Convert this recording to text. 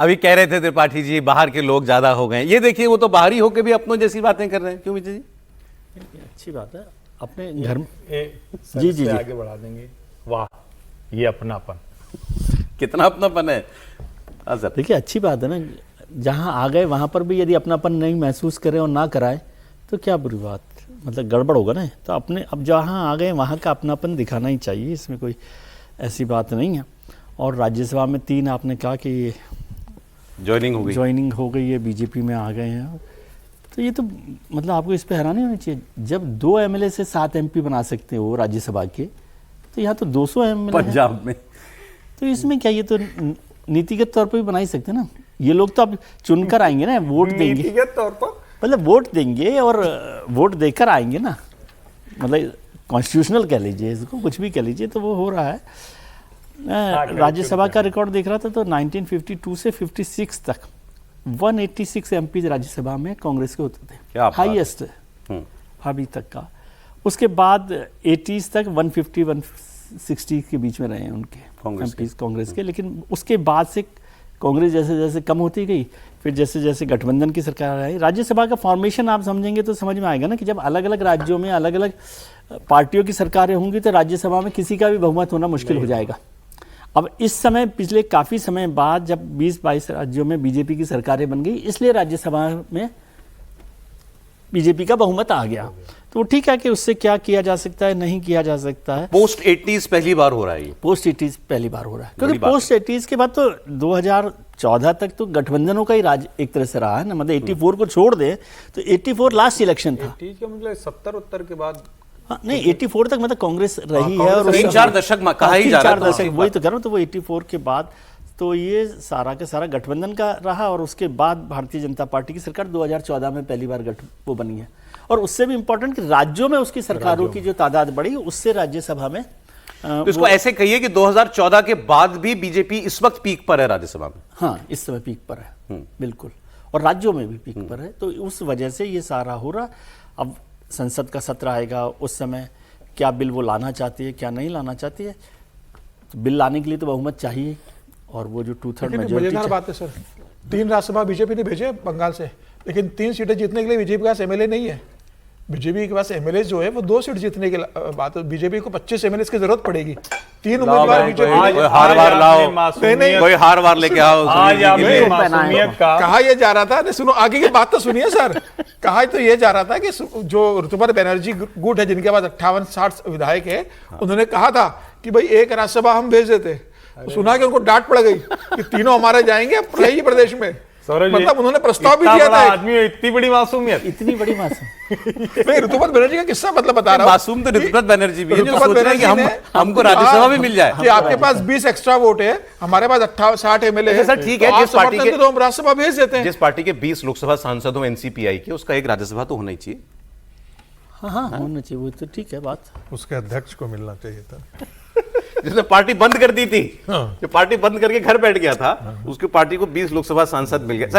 अभी कह रहे थे त्रिपाठी जी बाहर के लोग ज्यादा हो गए, ये देखिए वो तो बाहरी होके भी अपनों जैसी बातें कर रहे हैं। क्यों विजय जी? अच्छी बात है, अपने घर में जी जी आगे बढ़ा देंगे। वाह, ये अपनापन, कितना अपनापन है। हाँ सर, देखिए अच्छी बात है ना, जहाँ आ गए वहाँ पर भी यदि अपनापन नहीं महसूस करें और ना कराए तो क्या बुरी बात, मतलब गड़बड़ होगा ना। तो अपने अब जहाँ आ गए वहाँ का अपनापन दिखाना ही चाहिए, इसमें कोई ऐसी बात नहीं है। और राज्यसभा में 3 आपने कहा कि ज्वाइनिंग हो गई है, बीजेपी में आ गए हैं, तो ये तो मतलब आपको इस पर हैरानी होनी चाहिए। जब 2 एमएलए से 7 एमपी बना सकते हो राज्यसभा के, तो यहाँ तो 200 एमएलए पंजाब में, तो इसमें क्या, ये तो नीतिगत तौर पर भी बना ही सकते ना। ये लोग तो अब चुनकर आएंगे ना, वोट देंगे, नीतिगत तौर पर मतलब वोट देंगे और वोट देकर आएंगे ना, मतलब कॉन्स्टिट्यूशनल कह लीजिए इसको, कुछ भी कह लीजिए, तो वो हो रहा है। राज्यसभा का रिकॉर्ड देख रहा था तो 1952 से 56 तक 186 एमपी राज्यसभा में कांग्रेस के होते थे, हाईएस्ट अभी तक का। उसके बाद 80s तक 150-160 के बीच में रहे हैं उनके एमपी कांग्रेस के। लेकिन उसके बाद से कांग्रेस जैसे जैसे कम होती गई, फिर जैसे जैसे गठबंधन की सरकार आई, राज्यसभा का फॉर्मेशन आप समझेंगे तो समझ में आएगा ना कि जब अलग अलग राज्यों में अलग अलग पार्टियों की सरकारें होंगी तो राज्यसभा में किसी का भी बहुमत होना मुश्किल हो जाएगा। अब इस समय पिछले काफ़ी समय बाद जब 20-22 राज्यों में बीजेपी की सरकारें बन गई, इसलिए राज्यसभा में बीजेपी का बहुमत आ गया। तो ठीक है कि उससे क्या किया जा सकता है, नहीं किया जा सकता है। पोस्ट 80s पहली बार हो रहा है, पोस्ट 80s पहली बार हो रहा है, क्योंकि पोस्ट 80s के बाद तो 2014 तक तो गठबंधनों का ही राज एक तरह से रहा है ना, मतलब 84 को छोड़ दे तो 84 लास्ट इलेक्शन था। 80 का मतलब 70 उत्तर के बाद, हाँ, नहीं 84 तक मतलब कांग्रेस रही है, और 3-4 दशक कहा ही जा रहा था, 3-4 दशक वही तो कह रहा हूँ। तो वो 84 के बाद तो ये सारा का सारा गठबंधन का रहा, और उसके बाद भारतीय जनता पार्टी की सरकार 2014 में पहली बार वो बनी है। और उससे भी इम्पोर्टेंट कि राज्यों में उसकी सरकारों की जो तादाद बढ़ी, उससे राज्यसभा में तो इसको ऐसे कहिए कि 2014 के बाद भी बीजेपी इस वक्त पीक पर है राज्यसभा में। हाँ, इस समय पीक पर है बिल्कुल, और राज्यों में भी पीक पर है। तो उस वजह से ये सारा हो रहा। अब संसद का सत्र आएगा, उस समय क्या बिल वो लाना चाहती है, क्या नहीं लाना चाहती है। तो बिल लाने के लिए तो बहुमत चाहिए, और वो जो 2/3 मेजॉरिटी। मजेदार बात है सर, 3 राज्यसभा बीजेपी ने भेजे बंगाल से, लेकिन 3 सीटें जीतने के लिए बीजेपी के पास एमएलए नहीं है। बीजेपी के पास एमएलए जो है वो 2 सीट जीतने की बात है। बीजेपी को 25 एमएलए की जरूरत पड़ेगी। 3 उम्मीदवार बीजेपी, हार वार लाओ, कोई हार वार लेके आओ। कहा यह जा रहा था, सुनो आगे की बात तो सुनिए सर। कहा तो यह जा रहा था कि जो ऋतुपर्ण बनर्जी गुट है, जिनके पास 58-60 विधायक है, उन्होंने कहा था कि भाई 1 राज्यसभा हम भेज देते। तो सुना कि उनको डांट पड़ गई कि तीनों हमारे जाएंगे ही प्रदेश में। मतलब उन्होंने प्रस्ताव भी दिया था। आदमी इतनी बड़ी मासूमियत, इतनी बड़ी मासूम। ऋतुपर्ण बनर्जी का किस्सा मतलब बता रहा हूं। मासूम तो ऋतुपर्ण बनर्जी भी है, जो सोच रहे हैं कि हमको राज्यसभा भी मिल जाए, कि आपके पास 20 एक्स्ट्रा वोट है, हमारे पास 60 एमएलए है। सर ठीक है, जिस पार्टी के तो हम राज्यसभा भेज देते हैं। जिस पार्टी के 20 लोकसभा सांसद हो एनसीपीआई के, उसका एक राज्यसभा तो होना ही चाहिए। हाँ होना चाहिए, वो तो ठीक है बात। उसके अध्यक्ष को मिलना चाहिए था, जिसने पार्टी बंद कर दी थी। जो पार्टी बंद करके घर बैठ गया था, उसकी पार्टी को 20 लोकसभा सांसद मिल गया।